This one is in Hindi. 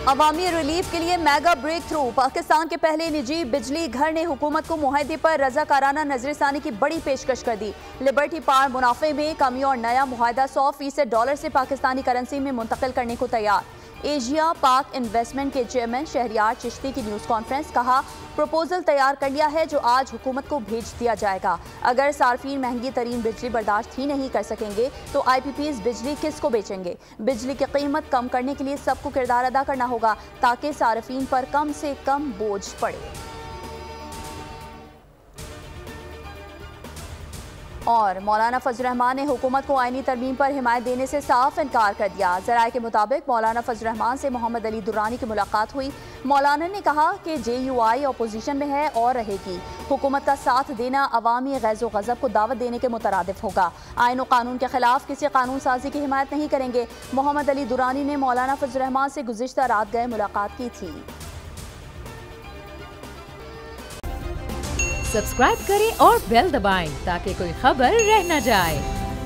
अवामी रिलीफ के लिए मेगा ब्रेक थ्रू। पाकिस्तान के पहले निजी बिजली घर ने हुकूमत को मुआहदे पर रजाकाराना नजरसानी की बड़ी पेशकश कर दी। लिबर्टी पार मुनाफे में कमी और नया मुआहदा 100% डॉलर से पाकिस्तानी करेंसी में मुंतकिल करने को तैयार। एशिया पाक इन्वेस्टमेंट के चेयरमैन शहरियार चिश्ती की न्यूज़ कॉन्फ्रेंस। कहा, प्रपोजल तैयार कर लिया है जो आज हुकूमत को भेज दिया जाएगा। अगर सार्फिन महंगी तरीन बिजली बर्दाश्त ही नहीं कर सकेंगे तो IPPs बिजली किसको बेचेंगे। बिजली की कीमत कम करने के लिए सबको किरदार अदा करना होगा ताकि सार्फिन पर कम से कम बोझ पड़े। और मौलाना फजल रहमान ने हुकूमत को आईनी तरमीम पर हिमायत देने से साफ इनकार कर दिया। ज़राए के मुताबिक मौलाना फजल रहमान से मोहम्मद अली दुर्रानी की मुलाकात हुई। मौलाना ने कहा कि JUI अपोजिशन में है और रहेगी। हुकूमत का साथ देना अवामी गैज़ो गज़ब को दावत देने के मुतरादिफ होगा। आईन और कानून के खिलाफ किसी कानून साजी की हिमायत नहीं करेंगे। मोहम्मद अली दुर्रानी ने मौलाना फजल रहमान से गुज़िश्ता रात गए मुलाकात की थी। सब्सक्राइब करें और बेल दबाएं ताकि कोई खबर रह न जाए।